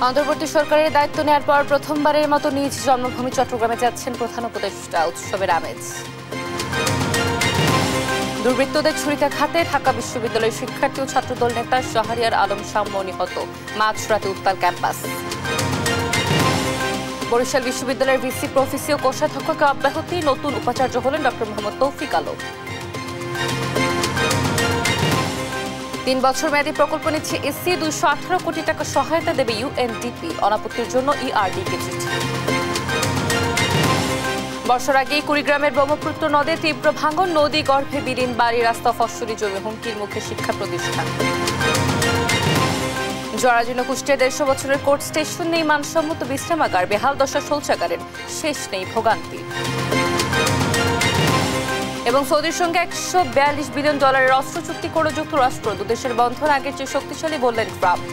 অন্তর্বর্তী সরকারের দায়িত্ব নেওয়ার পর প্রথমবারের মতো নিজ জন্মভূমি চট্টগ্রামে যাচ্ছেন প্রধান উপদেষ্টা। উৎসবের আমেজ। দুর্বৃত্তদের ছুরিকাঘাতে ঢাকা বিশ্ববিদ্যালয়ের শিক্ষার্থী ও ছাত্রদল নেতা শাহরিয়ার আলম শাম্য নিহত। মাঝরাতে উত্তাল ক্যাম্পাস। বরিশাল বিশ্ববিদ্যালয়ের ভিসি প্রফেসি ও কোষাধ্যক্ষকে অব্যাহতি। নতুন উপাচার্য হলেন ডক্টর মোহাম্মদ তৌফিক আলম। ৩ বছর মেয়াদী প্রকল্প নিচ্ছে এসসি। 218 কোটি টাকা সহায়তা দেবে ইউএনডিপি। অনাপত্তির জন্য ইআরডিকে চিঠি। বর্ষার আগেই কুড়িগ্রামের ব্রহ্মপুত্র নদে তীব্র ভাঙন। নদী গর্ভে বিলীন বাড়ি, রাস্তা, ফসলি জমি, হুমকির মুখে শিক্ষা প্রতিষ্ঠান। জরাজীর্ণ কুষ্টিয়া 150 বছরের কোর্ট স্টেশন নেই মানসম্মত বিশ্রামাগার। বেহাল দশা শৌচাগারের, শেষ নেই ভোগান্তি। এবং সৌদির সঙ্গে $142 বিলিয়ন অস্ত্র চুক্তি করল যুক্তরাষ্ট্র। দুদেশের বন্ধন আগের চেয়ে শক্তিশালী বললেন ট্রাম্প।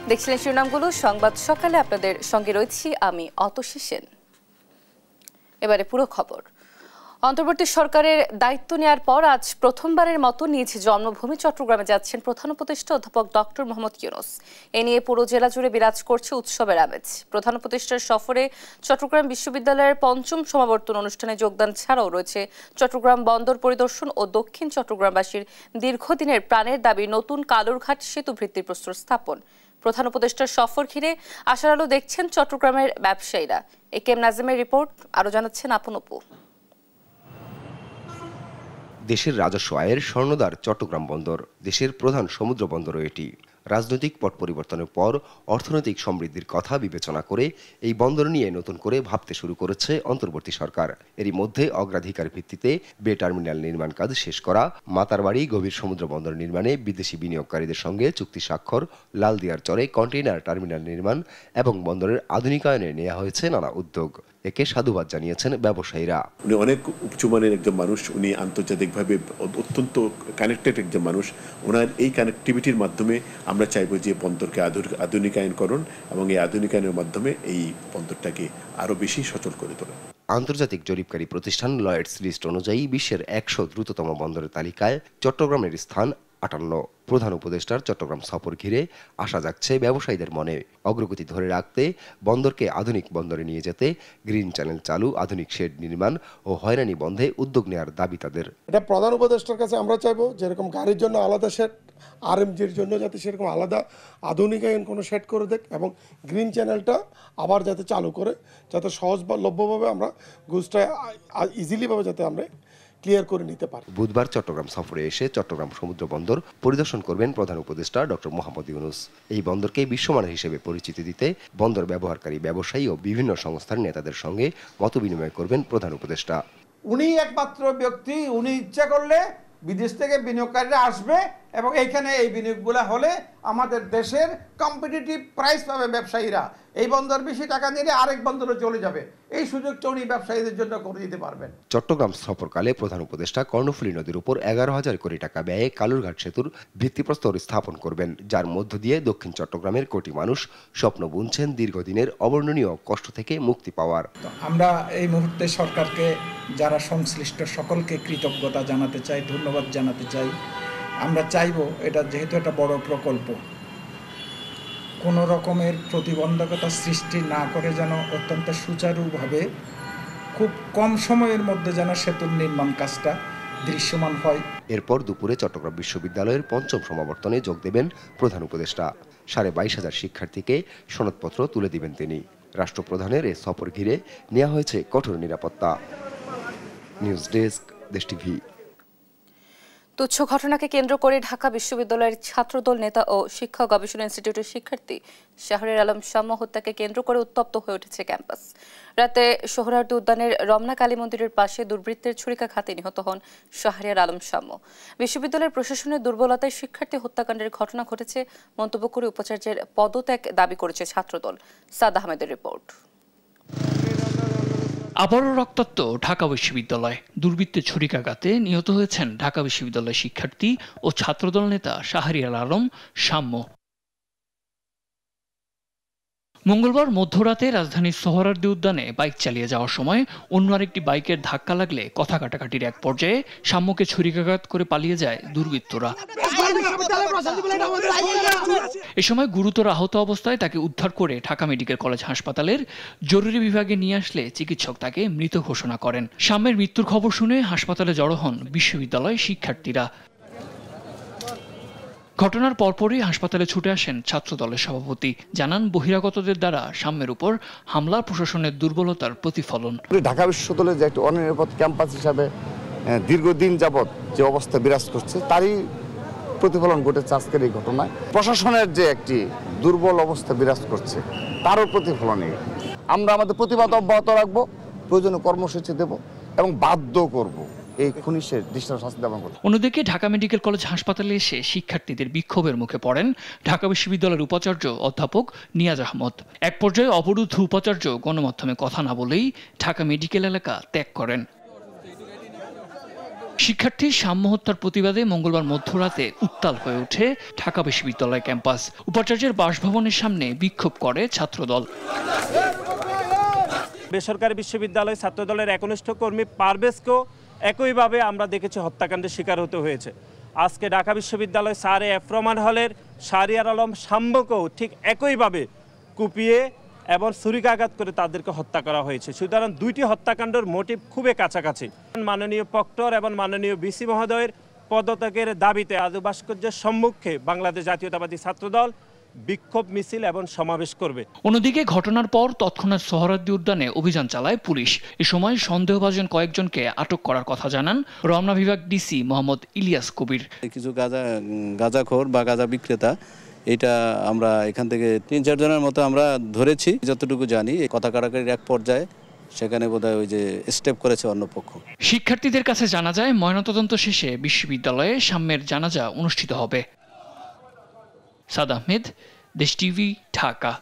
দেখছিলেন শিরোনামগুলো। সংবাদ সকালে আপনাদের সঙ্গে রয়েছি আমি অতসী সেন। এবারে পুরো খবর। অন্তর্বর্তী সরকারের দায়িত্ব নেওয়ার পর আজ প্রথমবারের মতো নিজ জন্মভূমি চট্টগ্রামে যাচ্ছেন প্রধান উপদেষ্টা অধ্যাপক ডক্টর মোহাম্মদ ইউনূস। এ নিয়ে পুরো জেলা জুড়ে বিরাজ করছে উৎসবের আমেজ। প্রধান উপদেষ্টার সফরে চট্টগ্রাম বিশ্ববিদ্যালয়ের ৫ম সমাবর্তন অনুষ্ঠানে যোগদান ছাড়াও রয়েছে চট্টগ্রাম বন্দর পরিদর্শন ও দক্ষিণ চট্টগ্রামবাসীর দীর্ঘদিনের প্রাণের দাবি নতুন কালুরঘাট সেতু ভিত্তিপ্রস্তর স্থাপন। প্রধান উপদেষ্টার সফর ঘিরে আশার আলো দেখছেন চট্টগ্রামের ব্যবসায়ীরা। এ কে এম নাজিমের রিপোর্ট, আরো জানাচ্ছেন আপন অপু। দেশের রাজস্ব আয়ের স্বর্ণদ্বার চট্টগ্রাম বন্দর। দেশের প্রধান সমুদ্র বন্দরও এটি। রাজনৈতিক পট পরিবর্তনের পর অর্থনৈতিক সমৃদ্ধির কথা বিবেচনা করে এই বন্দর নিয়ে নতুন করে ভাবতে শুরু করেছে অন্তর্বর্তী সরকার। এরই মধ্যে অগ্রাধিকার ভিত্তিতে বে টার্মিনাল নির্মাণ কাজ শেষ করা, মাতারবাড়ি গভীর সমুদ্র বন্দর নির্মাণে বিদেশি বিনিয়োগকারীদের সঙ্গে চুক্তি স্বাক্ষর, লালদিয়ার চরে কন্টেইনার টার্মিনাল নির্মাণ এবং বন্দরের আধুনিকায়নে নেওয়া হয়েছে নানা উদ্যোগ। একে সাধুবাদ জানিয়েছেন ব্যবসায়ীরা। উনি অনেক উচ্চমানের একজন মানুষ, উনি আন্তর্জাতিকভাবে অত্যন্ত কানেক্টেড একজন মানুষ। ওনার এই কানেক্টিভিটির মাধ্যমে আমরা চাইব যে বন্দরকে আধুনিকায়নকরণ এবং এই আধুনিকায়নের মাধ্যমে এই বন্দরটাকে আরো বেশি সচল করে তোলা। আন্তর্জাতিক জরিপকারী প্রতিষ্ঠান লয়েডস লিস্ট অনুযায়ী বিশ্বের 100 দ্রুততম বন্দরের তালিকায় চট্টগ্রামের স্থান 58। প্রধান উপদেষ্টার চট্টগ্রাম সফর ঘিরে আশা জাগছে ব্যবসায়ীদের মনে। অগ্রগতি ধরে রাখতে বন্দরকে আধুনিক বন্দরে নিয়ে যেতে গ্রিন চ্যানেল চালু, আধুনিক শেড নির্মাণ ও হয়রানি বন্ধে উদ্যোগ নেওয়ার দাবি তাদের। এটা প্রধান উপদেষ্টার কাছে আমরা চাইবো যেরকম গাড়ির জন্য আলাদা শেড, আরএমজির জন্য যাতে সেরকম আলাদা আধুনিকায়ন কোনো শেড করে দেখ এবং গ্রিন চ্যানেলটা আবার যাতে চালু করে, যাতে সহজ বা লভ্যভাবে আমরা গুজটা ইজিলিভাবে যাতে আমরা ক্লিয়ার করে নিতে পারি। বুধবার চট্টগ্রাম সফরে এসে চট্টগ্রাম সমুদ্র বন্দর পরিদর্শন করবেন প্রধান উপদেষ্টা ডক্টর মোহাম্মদ ইউনূস। এই বন্দরকে বিশ্বমানের হিসেবে পরিচিতি দিতে বন্দর ব্যবহারকারী ব্যবসায়ী ও বিভিন্ন সংস্থার নেতাদের সঙ্গে মতবিনিময় করবেন প্রধান উপদেষ্টা। উনি একমাত্র ব্যক্তি, উনি ইচ্ছা করলে বিদেশ থেকে বিনিয়োগকারীরা আসবে এবং এইখানে এই বিনিয়োগগুলো হলে আমাদের দেশের কম্পিটিটিভ প্রাইস পাবে ব্যবসায়ীরা। এই বন্দর বেশি টাকা নিলে আরেক বন্দরে চলে যাবে। এই সুযোগটা উনি ব্যবসায়ীদের জন্য করে দিতে পারবেন। চট্টগ্রাম সফরকালে প্রধান উপদেষ্টা কর্ণফুলী নদীর উপর 11,000 কোটি টাকা ব্যয়ে কালুরঘাট সেতুর ভিত্তিপ্রস্তর স্থাপন করবেন, যার মধ্য দিয়ে দক্ষিণ চট্টগ্রামের কোটি মানুষ স্বপ্ন বুনছেন দীর্ঘদিনের অবর্ণনীয় কষ্ট থেকে মুক্তি পাওয়ার। আমরা এই মুহূর্তে সরকারকে, যারা সংশ্লিষ্ট সকলকে কৃতজ্ঞতা জানাতে চাই, ধন্যবাদ জানাতে চাই। আমরা চাইব এটা যেহেতু একটা বড় প্রকল্প, কোনো রকমের প্রতিবন্ধকতা সৃষ্টি না করে যেন অত্যন্ত সুচারুভাবে খুব কম সময়ের মধ্যে যেন সেতুর নির্মাণ কাজটা দৃশ্যমান হয়। এরপর দুপুরে চট্টগ্রাম বিশ্ববিদ্যালয়ের 5ম সমাবর্তনে যোগ দেবেন প্রধান উপদেষ্টা। 22,500 শিক্ষার্থীকে সনদপত্র তুলে দিবেন তিনি। রাষ্ট্রপ্রধানের এ সফর ঘিরে নেওয়া হয়েছে কঠোর নিরাপত্তা। নিউজ ডেস্ক, দেশ টিভি। তুচ্ছ ঘটনাকে কেন্দ্র করে ঢাকা বিশ্ববিদ্যালয়ের ছাত্রদল নেতা ও শিক্ষা গবেষণা ইনস্টিটিউটের শিক্ষার্থী শাহরিয়ার আলম শাম্য হত্যাকে কেন্দ্র করে উত্তপ্ত হয়ে উঠেছে ক্যাম্পাস। রাতে সোহরাওয়ার্দী উদ্যানের রমনা কালী মন্দিরের পাশে দুর্বৃত্তের ছুরিকাঘাতে নিহত হন শাহরিয়ার আলম শাম্য। বিশ্ববিদ্যালয়ের প্রশাসনের দুর্বলতায় শিক্ষার্থী হত্যাকাণ্ডের ঘটনা ঘটেছে মন্তব্য করে উপাচার্যের পদত্যাগ দাবি করেছে ছাত্রদল। সাদ আহমেদের রিপোর্ট। আবারও রক্তাক্ত ঢাকা বিশ্ববিদ্যালয়। দুর্বৃত্তের ছুরিকাঘাতে নিহত হয়েছেন ঢাকা বিশ্ববিদ্যালয়ের শিক্ষার্থী ও ছাত্রদল নেতা শাহরিয়ার আলম শাম্য। মঙ্গলবার মধ্যরাতে রাজধানীর সোহরাওয়ার্দী উদ্যানে বাইক চালিয়ে যাওয়ার সময় অন্য আরেকটি বাইকের ধাক্কা লাগলে কথা কাটাকাটির এক পর্যায়ে সাম্যকে ছুরিকাঘাত করে পালিয়ে যায় দুর্বৃত্তরা। এ সময় গুরুতর আহত অবস্থায় তাকে উদ্ধার করে ঢাকা মেডিকেল কলেজ হাসপাতালের জরুরি বিভাগে নিয়ে আসলে চিকিৎসক তাকে মৃত ঘোষণা করেন। সাম্যের মৃত্যুর খবর শুনে হাসপাতালে জড়ো হন বিশ্ববিদ্যালয় শিক্ষার্থীরা। ঘটনার পরপরই হাসপাতালে ছুটে আসেন ছাত্রদলের সভাপতি, জানান বহিরাগতদের দ্বারা সাম্যের উপর হামলা প্রশাসনের দুর্বলতার প্রতিফলন। ঢাকা বিশ্ববিদ্যালয়ের যে একটি অনিরাপদ ক্যাম্পাস হিসাবে দীর্ঘদিন যাবৎ যে অবস্থা বিরাজ করছে তারই প্রতিফলন ঘটেছে আজকের এই ঘটনায়। প্রশাসনের যে একটি দুর্বল অবস্থা বিরাজ করছে তারও প্রতিফলনে আমরা আমাদের প্রতিবাদ অব্যাহত রাখবো, প্রয়োজনীয় কর্মসূচি দেব এবং বাধ্য করব এই খুনিশের দৃষ্টান্ত শাস্তি দেওয়া হবে। অন্যদিকে ঢাকা মেডিকেল কলেজ হাসপাতালে এসে শিক্ষার্থীদের বিক্ষোভের মুখে পড়েন ঢাকা বিশ্ববিদ্যালয়ের উপাচার্য অধ্যাপক নিয়াজ আহমদ। এক পর্যায়ে অবরুদ্ধ উপাচার্য গণমাধ্যমে কথা না বলেই ঢাকা মেডিকেল এলাকা ত্যাগ করেন। শিক্ষার্থী সাম্য হত্যার প্রতিবাদে মঙ্গলবার মধ্যরাতে উত্তাল হয়ে ওঠে ঢাকা বিশ্ববিদ্যালয় ক্যাম্পাস। উপাচার্যের বাসভবনের সামনে বিক্ষোভ করে ছাত্রদল। বেসরকারি বিশ্ববিদ্যালয় ছাত্রদলের একনিষ্ঠ কর্মী পারভেজকেও একইভাবে আমরা দেখেছি হত্যাকাণ্ডের শিকার হতে হয়েছে। আজকে ঢাকা বিশ্ববিদ্যালয় স্যার এফ রহমান হলের শাহরিয়ার আলম সাম্যকেও ঠিক একইভাবে কুপিয়ে এবং ছুরিকাঘাত করে তাদেরকে হত্যা করা হয়েছে। সুতরাং দুইটি হত্যাকাণ্ডের মোটিভ খুবই কাছাকাছি। মাননীয় প্রক্টর এবং মাননীয় ভিসি মহোদয়ের পদত্যাগের দাবিতে আজু ভাস্কর্যের সম্মুখে বাংলাদেশ জাতীয়তাবাদী ছাত্রদল বিক্ষোভ মিছিল এবং সমাবেশ করবে। অন্যদিকে ঘটনার পর তৎক্ষণাৎ সোহরাওয়ার্দী উদ্যানে অভিযান চালায় পুলিশ। এ সময় সন্দেহভাজন কয়েকজনকে আটক করার কথা জানান রমনা বিভাগ ডিসি মোহাম্মদ ইলিয়াস কবির। কিছু গাঁজাখোর বা গাঁজা বিক্রেতা, এটা আমরা এখান থেকে ৩-৪ জনের মতো আমরা ধরেছি। যতটুকু জানি কথা কাটাকাটির এক পর্যায়ে সেখানে বোধহয় ওই যে স্টেপ করেছে অন্য পক্ষ। শিক্ষার্থীদের কাছে জানা যায় ময়নাতদন্ত শেষে বিশ্ববিদ্যালয়ে সাম্যের জানাজা অনুষ্ঠিত হবে। সাদ আহমেদ, দেশ টিভি, ঢাকা।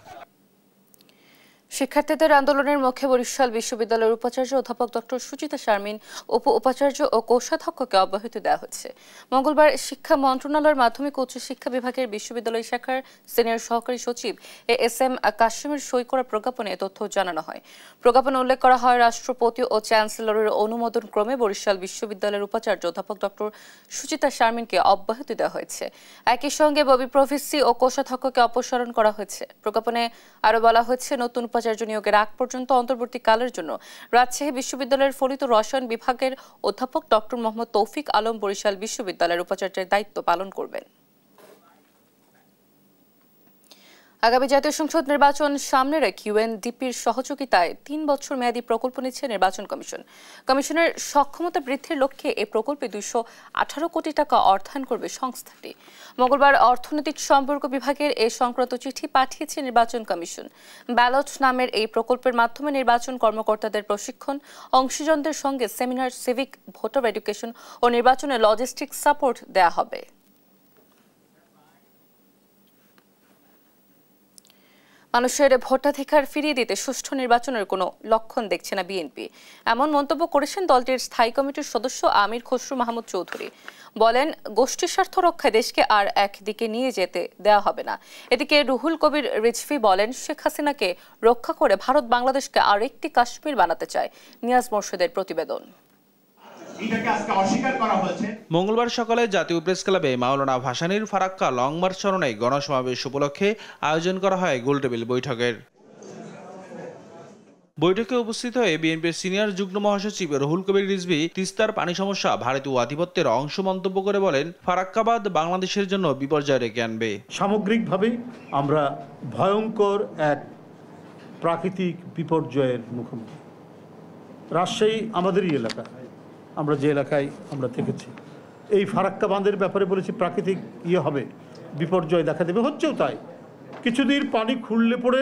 শিক্ষার্থীদের আন্দোলনের মুখে বরিশাল বিশ্ববিদ্যালয়ের উপাচার্য অধ্যাপক ডক্টর সুচিতা শারমিন, উপ উপাচার্য ও কোষাধ্যক্ষকে অব্যাহতি দেওয়া হয়েছে। মঙ্গলবার শিক্ষা মন্ত্রণালয়ের মাধ্যমিক উচ্চ শিক্ষা বিভাগের বিশ্ববিদ্যালয় শাখার সিনিয়র সহকারী সচিব এস.এম. কাশিমের সই করা প্রজ্ঞাপনে তথ্য জানানো হয়। প্রজ্ঞাপনে উল্লেখ করা হয়, রাষ্ট্রপতি ও চ্যান্সেলরের অনুমোদন ক্রমে বরিশাল বিশ্ববিদ্যালয়ের উপাচার্য অধ্যাপক ডক্টর সুচিতা শারমিনকে অব্যাহতি দেওয়া হয়েছে। একই সঙ্গে ববি প্রভিসি ও কোষাধ্যক্ষকে অপসারণ করা হয়েছে। প্রজ্ঞাপনে আরও বলা হয়েছে, নতুন উপাচার্য নিয়োগের আগ পর্যন্ত অন্তর্বর্তীকালের জন্য রাজশাহী বিশ্ববিদ্যালয়ের ফলিত রসায়ন বিভাগের অধ্যাপক ডক্টর মোহাম্মদ তৌফিক আলম বরিশাল বিশ্ববিদ্যালয়ের উপাচার্যের দায়িত্ব পালন করবেন। আগামী জাতীয় সংসদ নির্বাচন সামনে রেখে ইউএনডিপির সহযোগিতায় ৩ বছর মেয়াদী প্রকল্প নিচ্ছে নির্বাচন কমিশন। কমিশনের সক্ষমতা বৃদ্ধির লক্ষ্যে এই প্রকল্পে ২১৮ কোটি টাকা অর্থায়ন করবে সংস্থাটি। মঙ্গলবার অর্থনৈতিক সম্পর্ক বিভাগের এ সংক্রান্ত চিঠি পাঠিয়েছে নির্বাচন কমিশন। ব্যালট নামের এই প্রকল্পের মাধ্যমে নির্বাচন কর্মকর্তাদের প্রশিক্ষণ, অংশীজনদের সঙ্গে সেমিনার, সিভিক ভোটার এডুকেশন ও নির্বাচনে লজিস্টিক সাপোর্ট দেয়া হবে। মানুষের ভোটাধিকার ফিরিয়ে দিতে সুষ্ঠু নির্বাচনের কোনো লক্ষণ দেখছে না বিএনপি, এমন মন্তব্য করেছেন দলটির স্থায়ী কমিটির সদস্য আমির খসরু মাহমুদ চৌধুরী। বলেন, গোষ্ঠীর স্বার্থ রক্ষায় দেশকে আর একদিকে নিয়ে যেতে দেওয়া হবে না। এদিকে রুহুল কবির রিজভী বলেন, শেখ হাসিনাকে রক্ষা করে ভারত বাংলাদেশকে আরেকটি কাশ্মীর বানাতে চায়। নিয়াজ মোর্শেদের প্রতিবেদন। মঙ্গলবার সকালে জাতীয় প্রেস ক্লাবে মাওলানা ভাসানীর ফারাক্কা লং মার্চ স্মরণে গণসমাবেশ উপলক্ষে আয়োজন করা হয় গোলটেবিল বৈঠকের। বৈঠকে উপস্থিত হয়ে বিএনপির সিনিয়র যুগ্ম মহাসচিব রুহুল কবির রিজভী তিস্তার পানি সমস্যা ভারতীয় আধিপত্যের অংশ মন্তব্য করে বলেন, ফারাক্কাবাদ বাংলাদেশের জন্য বিপর্যয় ডেকে আনবে। সামগ্রিকভাবে আমরা ভয়ঙ্কর এক প্রাকৃতিক বিপর্যয়ের মুখোমুখি। রাজশাহী আমাদেরই এলাকা, আমরা যে এলাকায় আমরা থেকেছি, এই ফারাক্কা বাঁধের ব্যাপারে বলেছি প্রাকৃতিক হবে, বিপর্যয় দেখা দেবে, হচ্ছেও তাই। কিছুদিন পানি খুললে পড়ে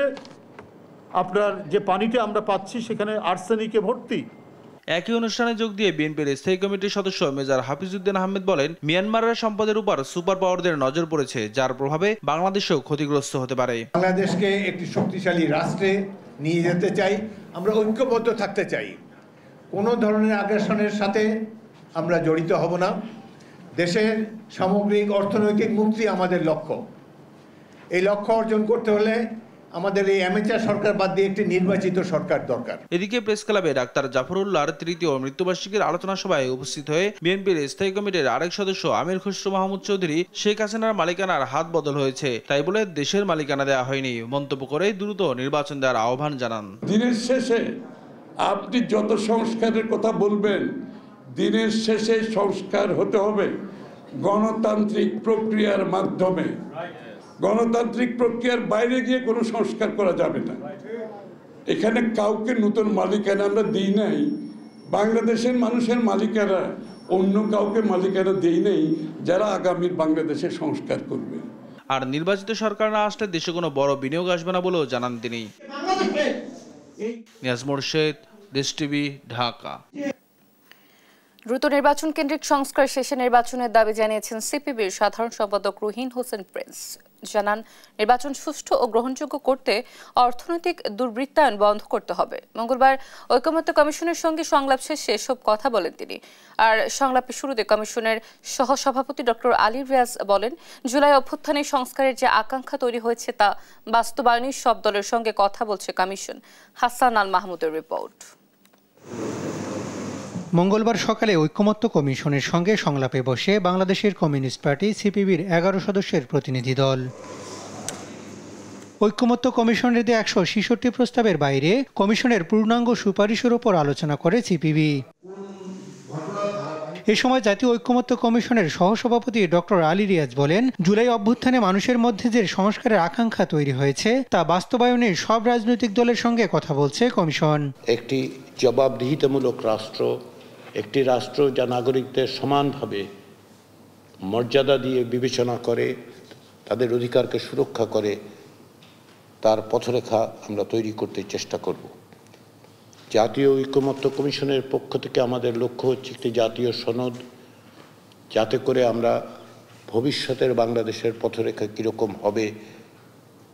আপনার যে পানিটা আমরা পাচ্ছি সেখানে আর্সেনিকে ভর্তি। একই অনুষ্ঠানে যোগ দিয়ে বিএনপির স্থায়ী কমিটির সদস্য মেজর হাফিজউদ্দিন আহমেদ বলেন, মিয়ানমারের সম্পদের উপর সুপার পাওয়ারদের নজর পড়েছে, যার প্রভাবে বাংলাদেশও ক্ষতিগ্রস্ত হতে পারে। বাংলাদেশকে একটি শক্তিশালী রাষ্ট্রে নিয়ে যেতে চাই, আমরা ঐক্যবদ্ধ থাকতে চাই। কোনো ধরনের আগ্রাসনের সাথে আমরা জড়িত হব না। দেশের সামগ্রিক অর্থনৈতিক মুক্তি আমাদের লক্ষ্য। এই লক্ষ্য অর্জন করতে হলে আমাদের এই অ্যামেচার সরকার বাদ দিয়ে একটি নির্বাচিত সরকার দরকার। এদিকে প্রেস ক্লাবে ডাক্তার জাফরুল্লাহর তৃতীয় মৃত্যুবার্ষিকীর আলোচনা সভায় উপস্থিত হয়ে বিএনপির স্থায়ী কমিটির আরেক সদস্য আমির খসরু মাহমুদ চৌধুরী শেখ হাসিনার মালিকানার হাত বদল হয়েছে, তাই বলে দেশের মালিকানা দেওয়া হয়নি মন্তব্য করে দ্রুত নির্বাচন দেওয়ার আহ্বান জানান। দিনের শেষে আপনি যত সংস্কারের কথা বলবেন, দিনের শেষে সংস্কার হতে হবে গণতান্ত্রিক প্রক্রিয়ার মাধ্যমে। গণতান্ত্রিক প্রক্রিয়ার বাইরে গিয়ে কোনো সংস্কার করা যাবে না। এখানে কাউকে নতুন মালিকানা আমরা দিই নাই, বাংলাদেশের মানুষের মালিকানা অন্য কাউকে মালিকানা দিই নাই যারা আগামীর বাংলাদেশের সংস্কার করবে। আর নির্বাচিত সরকার না আসলে দেশে কোনো বড় বিনিয়োগ আসবে না বলেও জানান তিনি। নিয়াজ মোরশেদ, দেশ টিভি, ঢাকা। দ্রুত নির্বাচন কেন্দ্রিক সংস্কার শেষে নির্বাচনের দাবি জানিয়েছেন সিপিবির সাধারণ সম্পাদক রুহিন হোসেন প্রিন্স। জানান, নির্বাচন সুষ্ঠু ও গ্রহণযোগ্য করতে অর্থনৈতিক দুর্বৃত্তায়ন বন্ধ করতে হবে। মঙ্গলবার ঐকমত্য কমিশনের সঙ্গে সংলাপ শেষে এসব কথা বলেন তিনি। আর সংলাপের শুরুতে কমিশনের সহসভাপতি ডক্টর আলী রিয়াজ বলেন, জুলাই অভ্যুত্থানে সংস্কারের যে আকাঙ্ক্ষা তৈরি হয়েছে তা বাস্তবায়নে সব দলের সঙ্গে কথা বলছে কমিশন। হাসান আল মাহমুদের রিপোর্ট। মঙ্গলবার সকালে ঐকমত্য কমিশনের সঙ্গে সংলাপে বসে বাংলাদেশের কমিউনিস্ট পার্টি সিপিবির 11 সদস্যের প্রতিনিধি দল। ঐকমত্য কমিশনের দেয়া 166 প্রস্তাবের বাইরে কমিশনের পূর্ণাঙ্গ সুপারিশের উপর আলোচনা করে সিপিবি। এ সময় জাতীয় ঐকমত্য কমিশনের সহসভাপতি ডক্টর আলী রিয়াজ বলেন, জুলাই অভ্যুত্থানে মানুষের মধ্যে যে সংস্কারের আকাঙ্ক্ষা তৈরি হয়েছে তা বাস্তবায়নে সব রাজনৈতিক দলের সঙ্গে কথা বলছে কমিশন। একটি জবাবদিহিতামূলক রাষ্ট্র, একটি রাষ্ট্র যা নাগরিকদের সমানভাবে মর্যাদা দিয়ে বিবেচনা করে, তাদের অধিকারকে সুরক্ষা করে, তার পথরেখা আমরা তৈরি করতে চেষ্টা করব। জাতীয় ঐকমত্য কমিশনের পক্ষ থেকে আমাদের লক্ষ্য হচ্ছে একটি জাতীয় সনদ, যাতে করে আমরা ভবিষ্যতের বাংলাদেশের পথরেখা কীরকম হবে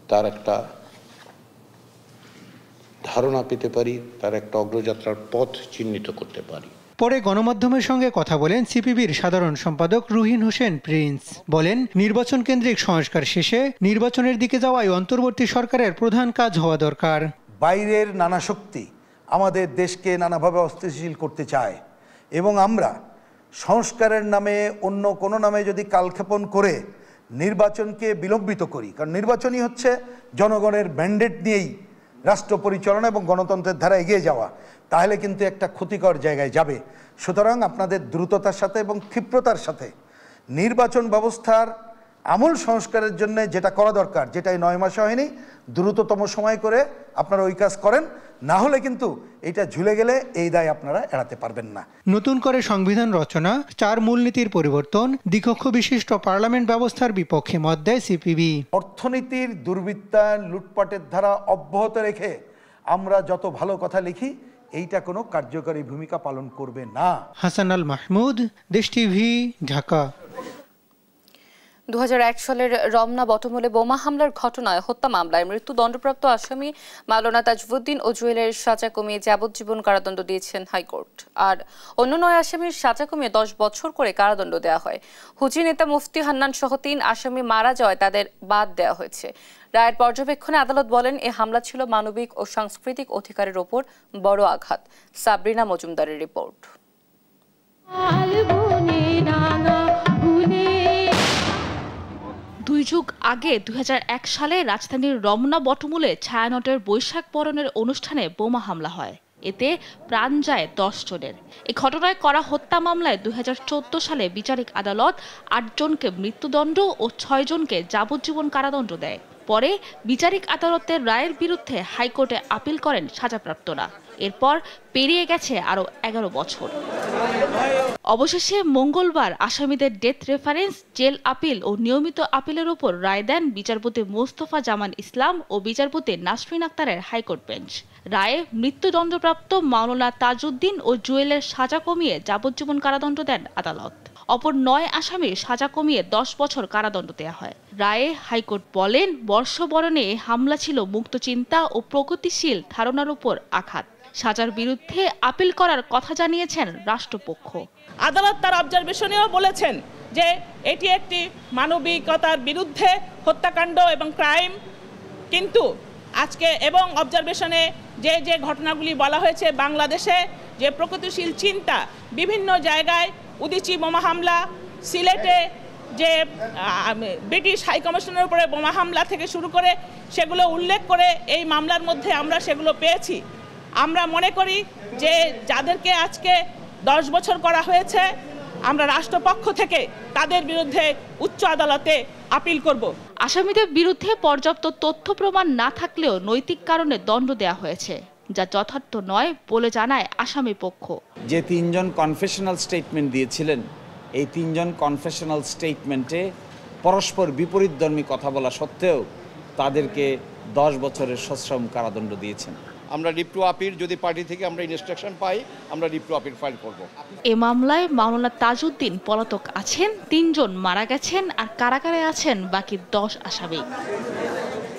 তার একটা ধারণা পেতে পারি, তার একটা অগ্রযাত্রার পথ চিহ্নিত করতে পারি। পরে গণমাধ্যমের সঙ্গে কথা বলেন সিপিবির সাধারণ সম্পাদক রুহিন হোসেন প্রিন্স। বলেন, নির্বাচন কেন্দ্রিক সংস্কার শেষে নির্বাচনের দিকে যাওয়াই অন্তর্বর্তী সরকারের প্রধান কাজ হওয়া দরকার। বাইরের নানা শক্তি আমাদের দেশকে নানাভাবে অস্থিতিশীল করতে চায় এবং আমরা সংস্কারের নামে অন্য কোনো নামে যদি কালক্ষেপণ করে নির্বাচনকে বিলম্বিত করি, কারণ নির্বাচনই হচ্ছে জনগণের ম্যান্ডেট নিয়েই রাষ্ট্র পরিচালনা এবং গণতন্ত্রের ধারা এগিয়ে যাওয়া, তাহলে কিন্তু একটা ক্ষতিকর জায়গায় যাবে। সুতরাং আপনাদের দ্রুততার সাথে এবং ক্ষিপ্রতার সাথে নির্বাচন ব্যবস্থার আমূল সংস্কারের জন্য যেটা করা দরকার, যেটা 9 মাসে হয়নি, দ্রুততম সময় করে আপনারা ওই কাজ করেন, না হলে কিন্তু এটা ঝুলে গেলে এই দায় আপনারা এড়াতে পারবেন না। নতুন করে সংবিধান রচনা, 4 মূলনীতির পরিবর্তন, দ্বিকক্ষ বিশিষ্ট পার্লামেন্ট ব্যবস্থার বিপক্ষে মত দেয় সিপিবি। অর্থনীতির দুর্বৃত্তায়ন, লুটপাটের ধারা অব্যাহত রেখে আমরা যত ভালো কথা লিখি, এইটা কোনো কার্যকরী ভূমিকা পালন করবে না। হাসান আল মাহমুদ, দেশ টিভি, ঢাকা। 2001 সালের রমনা বটমূলে বোমা হামলার ঘটনায় হত্যা মামলায় মৃত্যুদণ্ডপ্রাপ্ত আসামি মাওলানা তাজউদ্দিন ও জুয়েলের সাজা কমিয়ে যাবজ্জীবন কারাদণ্ড দিয়েছেন হাইকোর্ট। আর অন্য 9 আসামির সাজা কমিয়ে 10 বছর করে কারাদণ্ড দেওয়া হয়। হুজি নেতা মুফতি হান্নান সহ 3 আসামি মারা যাওয়ায় তাদের বাদ দেওয়া হয়েছে। রায়ের পর্যবেক্ষণে আদালত বলেন, এ হামলা ছিল মানবিক ও সাংস্কৃতিক অধিকারের ওপর বড় আঘাত। সাবরিনা মজুমদারের রিপোর্ট। 2 যুগ আগে 2001 সালে রাজধানীর রমনা বটমূলে ছায়ানটের বৈশাখ বরণের অনুষ্ঠানে বোমা হামলা হয়। এতে প্রাণ যায় 10 জনের। এই ঘটনায় করা হত্যা মামলায় 2014 সালে বিচারিক আদালত 8 জনকে মৃত্যুদণ্ড ও 6 জনকে যাবজ্জীবন কারাদণ্ড দেয়। পরে বিচারিক আদালতের রায়ের বিরুদ্ধে হাইকোর্টে আপিল করেন সাজাপ্রাপ্তরা। এরপর পেরিয়ে গেছে আরও 11 বছর। অবশেষে মঙ্গলবার আসামিদের ডেথ রেফারেন্স, জেল আপিল ও নিয়মিত আপিলের উপর রায় দেন বিচারপতি মোস্তফা জামান ইসলাম ও বিচারপতি নাসরিন আক্তারের হাইকোর্ট বেঞ্চ। রায়ে মৃত্যুদণ্ডপ্রাপ্ত মাওলানা তাজউদ্দিন ও জুয়েলের সাজা কমিয়ে যাবজ্জীবন কারাদণ্ড দেন আদালত। অপর 9 আসামির সাজা কমিয়ে 10 বছর কারাদণ্ড দেওয়া হয়। রায়ে হাইকোর্ট বলেন, বর্ষবরণে হামলা ছিল মুক্তচিন্তা ও প্রগতিশীল ধারণার উপর আঘাত। সাজার বিরুদ্ধে আপিল করার কথা জানিয়েছেন রাষ্ট্রপক্ষ। আদালত তার অবজারভেশনেও বলেছেন যে এটি একটি মানবিকতার বিরুদ্ধে হত্যাকাণ্ড এবং ক্রাইম, কিন্তু আজকে এবং অবজারভেশনে যে যে ঘটনাগুলি বলা হয়েছে, বাংলাদেশে যে প্রগতিশীল চিন্তা, বিভিন্ন জায়গায় উদীচী বোমা হামলা, সিলেটে যে ব্রিটিশ হাইকমিশনের উপরে বোমা হামলা থেকে শুরু করে সেগুলো উল্লেখ করে এই মামলার মধ্যে আমরা সেগুলো পেয়েছি। আমরা মনে করি যে যাদেরকে আজকে 10 বছর করা হয়েছে, আমরা রাষ্ট্রপক্ষ থেকে তাদের বিরুদ্ধে উচ্চ আদালতে আপিল করব। আসামিদের বিরুদ্ধে পর্যাপ্ত তথ্য প্রমাণ না থাকলেও নৈতিক কারণে দণ্ড দেওয়া হয়েছে, যা যথার্থ নয় বলে জানায় আসামি পক্ষ। যে 3 জন কনফেশনাল স্টেটমেন্ট দিয়েছিলেন, এই 3 জন কনফেশনাল স্টেটমেন্টে পরস্পর বিপরীতধর্মী কথা বলা সত্ত্বেও তাদেরকে 10 বছরের সশ্রম কারাদণ্ড দিয়েছেন। আমরা রিট টু আপিল যদি পার্টি থেকে আমরা ইনস্ট্রাকশন পাই, আমরা রিট টু আপিল ফাইল করব। এ মামলায় মাওলানা তাজউদ্দিন পলাতক আছেন, 3 জন মারা গেছেন আর কারাগারে আছেন বাকি 10 আসামি।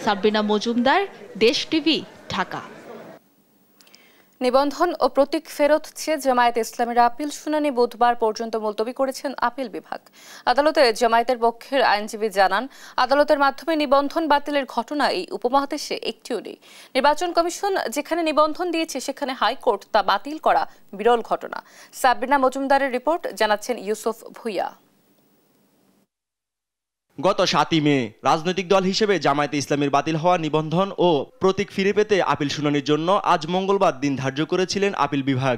সাবরিনা মজুমদার, দেশ টিভি, ঢাকা। নিবন্ধন ও প্রতীক ফেরত চেয়ে জামায়াতে ইসলামীর আপিল শুনানি বুধবার পর্যন্ত মুলতবি করেছেন আপিল বিভাগ। আদালতে জামায়াতের পক্ষের আইনজীবী জানান, আদালতের মাধ্যমে নিবন্ধন বাতিলের ঘটনা এই উপমহাদেশে একটিও নেই। নির্বাচন কমিশন যেখানে নিবন্ধন দিয়েছে সেখানে হাইকোর্ট তা বাতিল করা বিরল ঘটনা। সাবরিনা মজুমদারের রিপোর্ট, জানাচ্ছেন ইউসুফ ভুইয়া। গত 7 মে রাজনৈতিক দল হিসেবে জামায়াতে ইসলামীর বাতিল হওয়া নিবন্ধন ও প্রতীক ফিরে পেতে আপিল শুনানির জন্য আজ মঙ্গলবার দিন ধার্য করেছিলেন আপিল বিভাগ।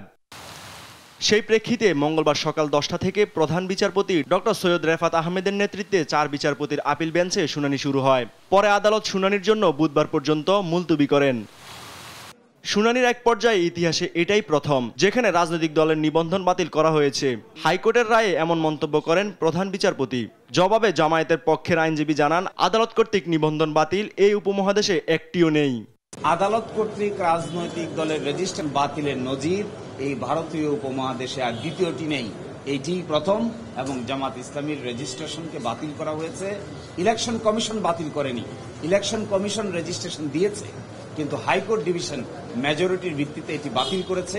সেই প্রেক্ষিতে মঙ্গলবার সকাল 10টা থেকে প্রধান বিচারপতি ডক্টর সৈয়দ রেফাত আহমেদের নেতৃত্বে 4 বিচারপতির আপিল বেঞ্চে শুনানি শুরু হয়। পরে আদালত শুনানির জন্য বুধবার পর্যন্ত মুলতবি করেন। শুনানির এক পর্যায়ে ইতিহাসে এটাই প্রথম যেখানে রাজনৈতিক দলের নিবন্ধন বাতিল করা হয়েছে। হাইকোর্টের রায়ে এমন মন্তব্য করেন প্রধান বিচারপতি। জবাবে জামায়াতের পক্ষের আইনজীবী জানান, আদালত কর্তৃক নিবন্ধন বাতিল এই উপমহাদেশে একটিও নেই। আদালত কর্তৃক রাজনৈতিক দলের রেজিস্ট্রেশন বাতিলের নজির এই ভারতীয় উপমহাদেশে আর দ্বিতীয়টি নেই, এইটি প্রথম। এবং জামাত ইসলামীর রেজিস্ট্রেশনকে বাতিল করা হয়েছে, ইলেকশন কমিশন বাতিল করেনি। ইলেকশন কমিশন রেজিস্ট্রেশন দিয়েছে, কিন্তু হাইকোর্ট ডিভিশন মেজরিটির ভিত্তিতে এটি বাতিল করেছে।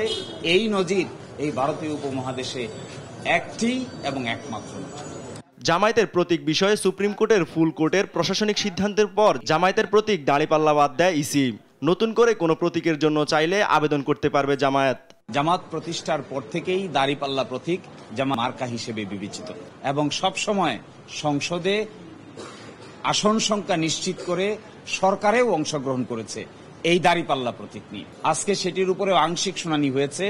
এই নজির এই ভারতীয় উপমহাদেশে একটি এবং একমাত্র। জামায়াতের প্রতীক বিষয়ে সুপ্রিম কোর্টের ফুল কোর্টের প্রশাসনিক সিদ্ধান্তের পর জামায়াতের প্রতীক দাঁড়িপাল্লা বাদ দেয় ইসি। নতুন করে কোনো প্রতীকের জন্য চাইলে আবেদন করতে পারবে জামায়াত। জামাত প্রতিষ্ঠার পর থেকেই দাঁড়িপাল্লা প্রতীক জামাত মার্কা হিসেবে বিবেচিত এবং সব সময় সংসদে আসন সংখ্যা নিশ্চিত করে সরকারেও অংশগ্রহণ করেছে এই দাঁড়িপাল্লা প্রতীক নিয়ে। আজকে সেটির উপরে আংশিক শুনানি হয়েছে।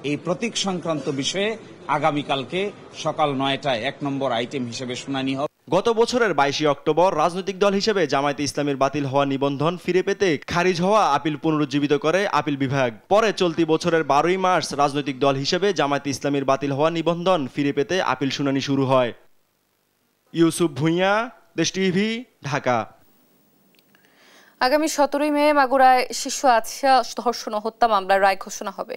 এই প্রতীক সংক্রান্ত বিষয়ে আগামীকালকে সকাল 9টায় 1 নম্বর আইটেম হিসেবে শুনানি হবে। গত বছরের 22 অক্টোবর রাজনৈতিক দল হিসেবে জামায়াতে ইসলামীর বাতিল হওয়া নিবন্ধন ফিরে পেতে খারিজ হওয়া আপিল পুনরুজ্জীবিত করে আপিল বিভাগ। পরে চলতি বছরের 12ই মার্চ রাজনৈতিক দল হিসেবে জামায়াতে ইসলামীর বাতিল হওয়া নিবন্ধন ফিরে পেতে আপিল শুনানি শুরু হয়। ইউসুফ ভুইয়া, দেশ টিভি, ঢাকা। আগামী 17ই মে মাগুরায় শিশু আছিয়া ধর্ষণ ও হত্যা মামলার রায় ঘোষণা হবে।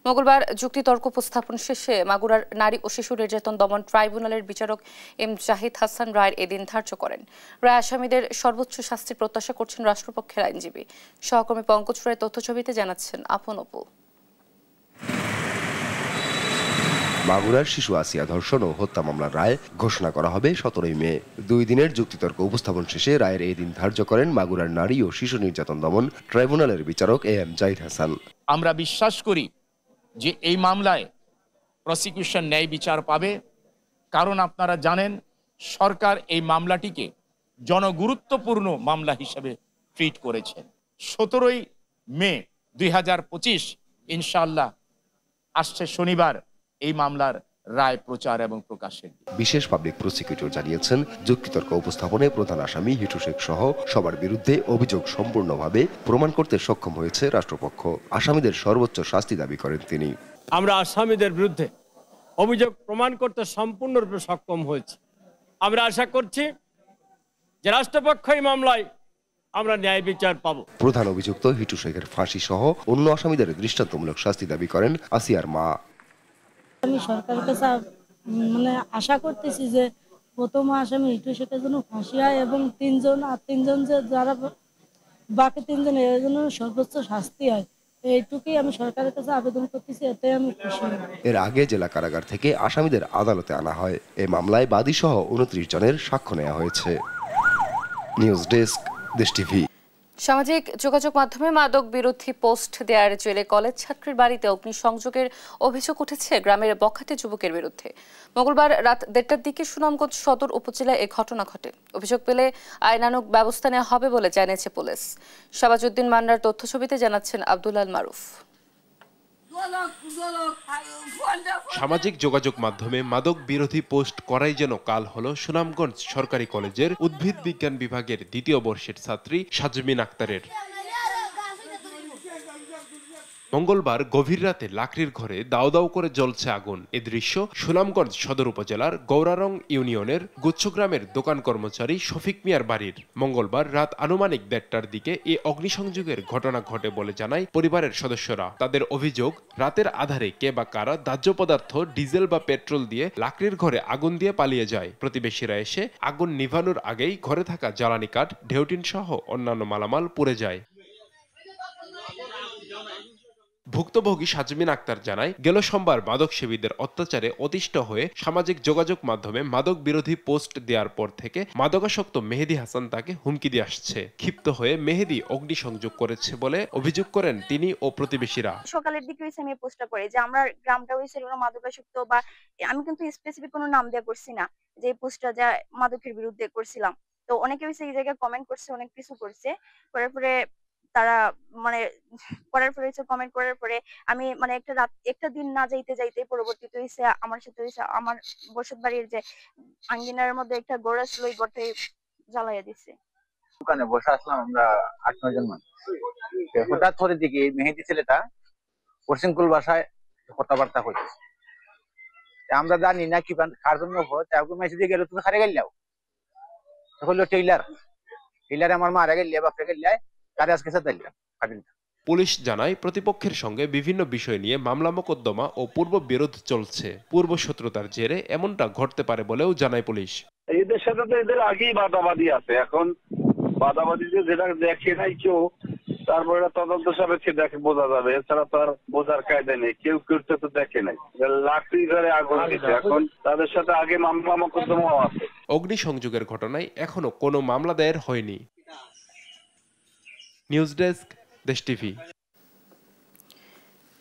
মঙ্গলবার যুক্তিতর্ক উপস্থাপন শেষে মাগুরার নারী ও শিশু নির্যাতন দমন ট্রাইব্যুনালের বিচারক এম জাহিদ হাসান রায়ের এদিন ধার্য করেন। রায় আসামিদের সর্বোচ্চ শাস্তির প্রত্যাশা করছেন রাষ্ট্রপক্ষের আইনজীবী। সহকর্মী পঙ্কজ রায় তথ্যছবিতে জানাচ্ছেন আপন অপু। মাগুরার শিশু আসিয়া ধর্ষণ ও হত্যা মামলার রায় ঘোষণা করা হবে 17ই মে। 2 দিনের যুক্তিতর্ক উপস্থাপন শেষে রায়ের এই দিন ধার্য করেন মাগুরার নারী ও শিশু নির্যাতন দমন ট্রাইব্যুনালের বিচারক এম জাহিদ হাসান। আমরা বিশ্বাস করি যে এই মামলায় প্রসিকিউশন ন্যায় বিচার পাবে, কারণ আপনারা জানেন সরকার এই মামলাটিকে জনগুরুত্বপূর্ণ মামলা হিসেবে ট্রিট করেছেন। 17ই মে 2025 ইনশাআল্লাহ আসছে শনিবার এই মামলার রায় প্রচার এবং প্রকাশের। বিশেষ পাবলিক প্রসিকিউটর জানিয়েছেন, যুক্তিতর্ক উপস্থাপনে প্রধান আসামি হিটু শেখ সহ সবার বিরুদ্ধে অভিযোগ সম্পূর্ণভাবে প্রমাণ করতে সক্ষম হয়েছে রাষ্ট্রপক্ষ। আসামিদের সর্বোচ্চ শাস্তি দাবি করেন তিনি। আমরা আসামিদের বিরুদ্ধে অভিযোগ প্রমাণ করতে সম্পূর্ণরূপে সক্ষম হয়েছে। আমরা আশা করছি যে রাষ্ট্রপক্ষ এই মামলায় আমরা ন্যায় বিচার পাব। প্রধান অভিযুক্ত হিটু শেখের ফাঁসি সহ অন্য আসামিদের দৃষ্টান্তমূলক শাস্তি দাবি করেন আসিয়ার মা। আমি সরকারের কাছে আশা করতেছি যে প্রথম আসামি হিটু শেখের জন্য ফাঁসি হয় এবং 3 জন আর 3 জন যে যারা বাকি 3 জন এর জন্য সর্বোচ্চ শাস্তি হয়, এইটুকুই আমি সরকারের কাছে আবেদন করতেছি, এতে আমি খুশি। এর আগে জেলা কারাগার থেকে আসামিদের আদালতে আনা হয়। এই মামলায় বাদী সহ 29 জনের সাক্ষ্য নেওয়া হয়েছে। নিউজ ডেস্ক, দেশ টিভি। সামাজিক যোগাযোগ মাধ্যমে মাদক বিরোধী পোস্ট দেওয়ার জেরে কলেজ ছাত্রীর বাড়িতে অগ্নিসংযোগের অভিযোগ উঠেছে গ্রামের বখাটে যুবকের বিরুদ্ধে। মঙ্গলবার রাত 1টার দিকে সুনামগঞ্জ সদর উপজেলায় এ ঘটনা ঘটে। অভিযোগ পেলে আইনানুগ ব্যবস্থা নেওয়া হবে বলে জানিয়েছে পুলিশ। শাবাজউদ্দিন মান্নার তথ্য ছবিতে জানাচ্ছেন আব্দুল আল মারুফ। সামাজিক যোগাযোগ মাধ্যমে মাদক বিরোধী পোস্ট করাই যেন কাল হলো সুনামগঞ্জ সরকারি কলেজের উদ্ভিদ বিজ্ঞান বিভাগের 2য় বর্ষের ছাত্রী সাজমিন আক্তারের। মঙ্গলবার গভীর রাতে লাকড়ির ঘরে দাও দাও করে জ্বলছে আগুন। এ দৃশ্য সুনামগঞ্জ সদর উপজেলার গৌরারং ইউনিয়নের গুচ্ছগ্রামের দোকান কর্মচারী শফিক মিয়ার বাড়ির। মঙ্গলবার রাত আনুমানিক 1টার দিকে এই অগ্নিসংযোগের ঘটনা ঘটে বলে জানায় পরিবারের সদস্যরা। তাদের অভিযোগ, রাতের আধারে কে বা কারা দাহ্য পদার্থ ডিজেল বা পেট্রোল দিয়ে লাকড়ির ঘরে আগুন দিয়ে পালিয়ে যায়। প্রতিবেশীরা এসে আগুন নিভানোর আগেই ঘরে থাকা জ্বালানি কাঠ, ঢেউটিন সহ অন্যান্য মালামাল পুড়ে যায়। ভুক্তভোগী সাজমিন আক্তার জানায়, গেল সোমবার মাদক সেবীদের অত্যাচারে অতিষ্ঠ হয়ে সামাজিক যোগাযোগ মাধ্যমে মাদক বিরোধী পোস্ট দেওয়ার পর থেকে মাদকাসক্ত মেহেদি হাসান তাকে হুমকি দিয়ে আসছে। ক্ষিপ্ত হয়ে মেহেদি অগ্নিসংযোগ করেছে বলে অভিযোগ করেন তিনি ও প্রতিবেশীরা। সকালের দিকে হইছে আমি পোস্টটা করি যে আমরা গ্রামটা হইছে মাদকাসক্ত, বা আমি কিন্তু স্পেসিফিক কোনো নাম দেয়া করছি না, যে পোস্টটা যা মাদকের বিরুদ্ধে করছিলাম। তো অনেকে হইছে এই জায়গায় কমেন্ট করছে, অনেক কিছু করছে, করার পরে তারা করার পরে কমেন্ট করার পরে আমি একটা দিন না যাইতে যাইতে পরবর্তীতে হইছে আমার সাথে হইছে আমার বসত বাড়ির যে আঙ্গিনার মধ্যে একটা গোড়া ছিল, ওই গোড়াটাই জ্বালাইয়া দিছে। দোকানে বসে আসলাম আমরা 8-9 জন মানুষ। হঠাৎ করে দিকে মেহেদি ছেলেটা পশ্চিমকুল ভাষায় কথাবার্তা হইতেছে। আমরা জানি না কি কার জন্য মেসেজে গেল, তুমি হারে গেল হলো টেইলার আমার মারা গেল বাপরে গেল। পুলিশ জানায়, প্রতিপক্ষের সঙ্গে বিভিন্ন বিষয় নিয়ে মামলা মোকদ্দমা ও পূর্ব বিরোধ চলছে। পূর্ব শত্রুতার জেরে এমনটা ঘটতে পারে বলেও জানায় পুলিশ। এদের সাথে তো এদের আগেই বাদাবাদী আছে। এখন বাদাবাদী যেটা দেখে নাই কেউ, তারপরে তদন্ত সাপেক্ষে দেখে বোঝা যাবে, এছাড়া তো আর বোঝার কায়দা নেই। কেউ করতে তো দেখে নাই, লাকড়ি ঘরে আগুন দিচ্ছে। এখন তাদের সাথে আগে মামলা মোকদ্দমাও আছে। অগ্নিসংযোগের ঘটনায় এখনো কোনো মামলা দায়ের হয়নি। নিউজ ডেস্ক, দেশ টিভি।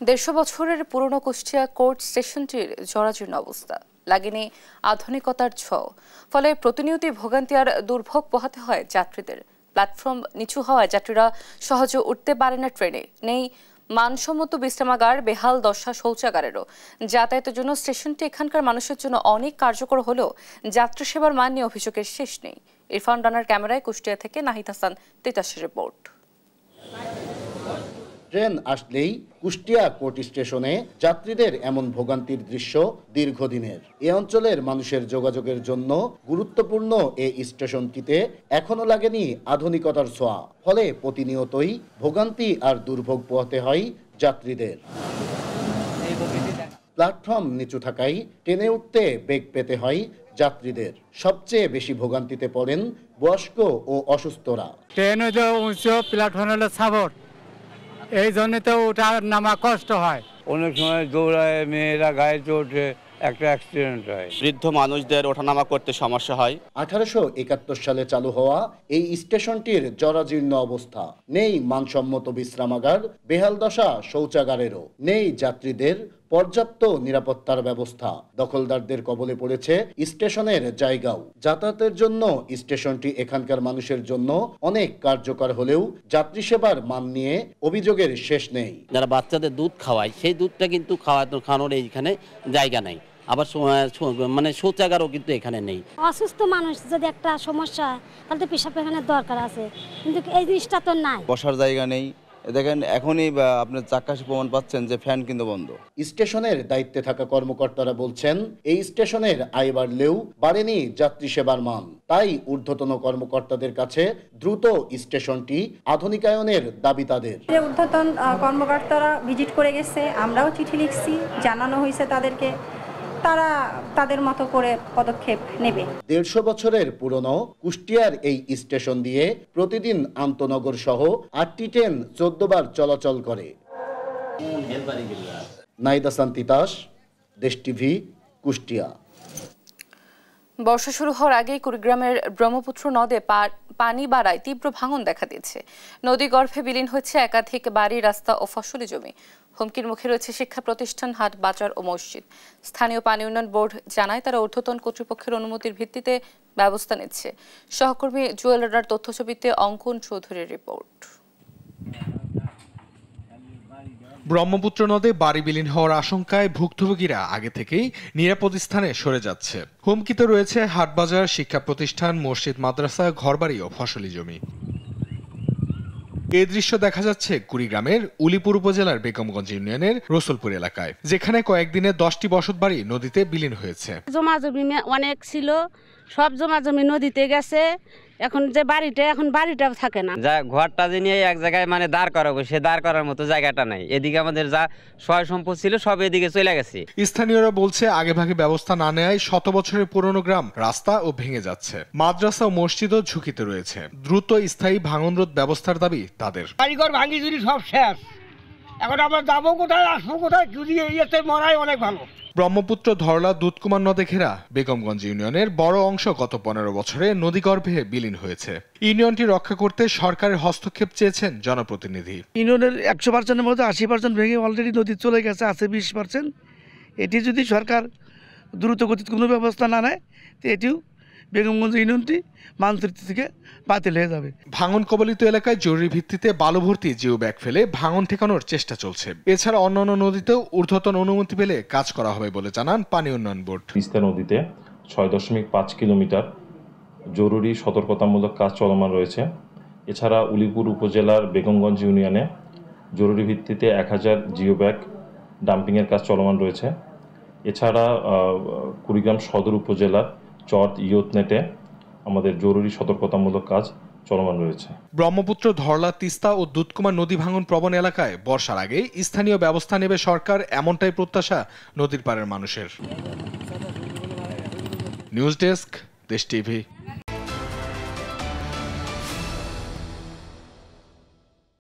150 বছরের পুরনো কুষ্টিয়া কোর্ট স্টেশনটির জরাজীর্ণ অবস্থা, লাগেনি আধুনিকতার ছোঁয়া। ফলে প্রতিনিয়ত ভোগান্তি আর দুর্ভোগ পোহাতে হয় যাত্রীদের। প্ল্যাটফর্ম নিচু হওয়ায় যাত্রীরা সহজে উঠতে পারে না ট্রেনে। নেই মানসম্মত বিশ্রামাগার, বেহাল দশা শৌচাগারেরও। যাতায়াতের জন্য স্টেশনটি এখানকার মানুষের জন্য অনেক কার্যকর হলেও যাত্রী সেবার মান নিয়ে অভিযোগের শেষ নেই। ইরফান রানার ক্যামেরায় কুষ্টিয়া থেকে নাহিদ হাসান তিতাসের রিপোর্ট। ট্রেন আসলেই কুষ্টিয়া কোর্ট স্টেশনে যাত্রীদের এমন ভোগান্তির দৃশ্য দীর্ঘদিনের। এ অঞ্চলের মানুষের যোগাযোগের জন্য গুরুত্বপূর্ণ এই স্টেশনটিতে এখনো লাগেনি আধুনিকতার ছোঁয়া। ফলে প্রতিনিয়তই ভোগান্তি আর দুর্ভোগ পোহাতে হয় যাত্রীদের। প্ল্যাটফর্ম নিচু থাকায় ট্রেনে উঠতে বেগ পেতে হয় যাত্রীদের। সবচেয়ে বেশি ভোগান্তিতে পড়েন বয়স্ক ও অসুস্থরা। ট্রেনে যে উঁচু প্ল্যাটফর্ম হলো সাবর, এই জন্য তো ওঠা নামা কষ্ট হয়। অনেক সময় দৌড়ায়, মেয়েরা গায়ে চোটে, একটা অ্যাক্সিডেন্ট হয়। বৃদ্ধ মানুষদের ওঠানামা করতে সমস্যা হয়। 1871 সালে চালু হওয়া এই স্টেশনটির জরাজীর্ণ অবস্থা। নেই মানসম্মত বিশ্রামাগার, বেহাল দশা শৌচাগারেরও। নেই যাত্রীদের পর্যাপ্ত নিরাপত্তার ব্যবস্থা। দখলদারদের কবলে পড়েছে স্টেশনের জায়গাও। যাতায়াতের জন্য স্টেশনটি এখানকার মানুষের জন্য অনেক কার্যকর হলেও যাত্রী সেবার মান নিয়ে অভিযোগের শেষ নেই। যারা বাচ্চাদের দুধ খাওয়ায়, সেই দুধটা কিন্তু খাওয়ানোর এইখানে জায়গা নেই। আবার শৌচাগারও কিন্তু এখানে নেই। অসুস্থ মানুষ যদি একটা সমস্যা হয় তাহলে তো পেশাব পায়খানার দরকার আছে, কিন্তু এই জিনিসটা তো নাই। বসার জায়গা নেই। দেখেন এখনই আপনার চাক্কাশি প্রমাণ পাচ্ছেন যে ফ্যান কিন্তু বন্ধ। স্টেশনের দায়িত্বে থাকা কর্মকর্তারা বলছেন, এই স্টেশনের আয় বাড়লেও বাড়েনি যাত্রী সেবার মান। তাই ঊর্ধ্বতন কর্মকর্তাদের কাছে দ্রুত স্টেশনটি আধুনিকায়নের দাবি তাদের। ঊর্ধ্বতন কর্মকর্তারা ভিজিট করে গেছে, আমরাও চিঠি লিখছি, জানানো হয়েছে তাদেরকে, তারা তাদের মতো করে পদক্ষেপ নেবে। 150 বছরের পুরনো কুষ্টিয়ার এই স্টেশন দিয়ে প্রতিদিন আন্তনগর সহ 8টি ট্রেন 14 বার চলাচল করে। নাহিদ হাসান তিতাস, দেশ টিভি, কুষ্টিয়া। বর্ষা শুরু হওয়ার আগেই কুড়িগ্রামের ব্রহ্মপুত্র নদে পানি বাড়ায় তীব্র ভাঙন দেখা দিয়েছে। নদী গর্ভে বিলীন হয়েছে একাধিক বাড়ি, রাস্তা ও ফসলি জমি। হুমকির মুখে রয়েছে শিক্ষা প্রতিষ্ঠান, হাট, বাজার ও মসজিদ। স্থানীয় পানি উন্নয়ন বোর্ড জানায় তারা ঊর্ধ্বতন কর্তৃপক্ষের অনুমতির ভিত্তিতে ব্যবস্থা নিচ্ছে। সহকর্মী জুয়েল রানার তথ্যছবিতে অঙ্কন চৌধুরীর রিপোর্ট। ব্রহ্মপুত্র নদে বাড়ি বিলীন হওয়ার আশঙ্কায় ভুক্তভোগীরা আগে থেকেই নিরাপদ স্থানে সরে যাচ্ছে। হুমকিতে রয়েছে হাটবাজার, শিক্ষা প্রতিষ্ঠান, মসজিদ, মাদ্রাসা, ঘরবাড়ি ও ফসলি জমি। এই দৃশ্য দেখা যাচ্ছে কুড়িগ্রামের উলিপুর উপজেলার বেগমগঞ্জ ইউনিয়নের রসুলপুর এলাকায়, যেখানে কয়েকদিনে 10টি বসতবাড়ি নদীতে বিলীন হয়েছে। জমা জমি অনেক ছিল, সব জমা জমি নদীতে গেছে। এখন যে বাড়িটাও থাকে না। যা ঘরটা যে নিয়ে এক জায়গায় মানে দাঁড় করাবো, সে দাঁড় করার মতো জায়গাটা নাই। এদিকে আমাদের যা সয় সম্পদ ছিল সব এদিকে চলে গেছে। স্থানীয়রা বলছে আগেভাগে ব্যবস্থা না নেয় শত বছরের পুরনো গ্রাম রাস্তা ও ভেঙে যাচ্ছে। মাদ্রাসা ও মসজিদও ঝুঁকিতে রয়েছে। দ্রুত স্থায়ী ভাঙন রোধ ব্যবস্থার দাবি তাদের। বাড়িঘর ভাঙি যদি সব শেষ, এখন আমরা যাবো কোথায়, আসবো কোথায়? যদি ইয়েতে মরাই অনেক ভালো। ব্রহ্মপুত্র, ধরলা, দুধকুমার নদে ঘেরা বেগমগঞ্জ ইউনিয়নের বড় অংশ গত 15 বছরে নদীগর্ভে বিলীন হয়েছে। ইউনিয়নটি রক্ষা করতে সরকারের হস্তক্ষেপ চেয়েছেন জনপ্রতিনিধি। ইউনিয়নের 100%-এর মধ্যে 80% ভেঙে অলরেডি নদী চলে গেছে, আছে 20%। এটি যদি সরকার দ্রুত গতিতে কোনো ব্যবস্থা না নেয়, তো এটিও বেগমগঞ্জ ইউনিয়নটি মানচিত্র থেকে বাতিল হয়ে যাবে। ভাঙন কবলিত এলাকায় জরুরি ভিত্তিতে বালু ভর্তি জিও ব্যাগ ফেলে ভাঙন ঠেকানোর চেষ্টা চলছে। এছাড়া অন্যান্য নদীতেও ঊর্ধ্বতন অনুমতি পেলে কাজ করা হবে বলে জানান পানি উন্নয়ন বোর্ড। তিস্তা নদীতে 6.5 কিলোমিটার জরুরি সতর্কতামূলক কাজ চলমান রয়েছে। এছাড়া উলিপুর উপজেলার বেগমগঞ্জ ইউনিয়নে জরুরি ভিত্তিতে 1000 জিও ব্যাগ ডাম্পিংয়ের কাজ চলমান রয়েছে। এছাড়া কুড়িগ্রাম সদর উপজেলার চট ইয়তনেটে আমাদের জরুরি সতর্কতামূলক কাজ চলমান রয়েছে। ব্রহ্মপুত্র, ধরলা, তিস্তা ও দুধকুমার নদী ভাঙন প্রবণ এলাকায় বর্ষার আগে স্থানীয় ব্যবস্থা নেবে সরকার, এমনটাই প্রত্যাশা নদীর পাড়ের মানুষের। নিউজ ডেস্ক, দেশ টিভি।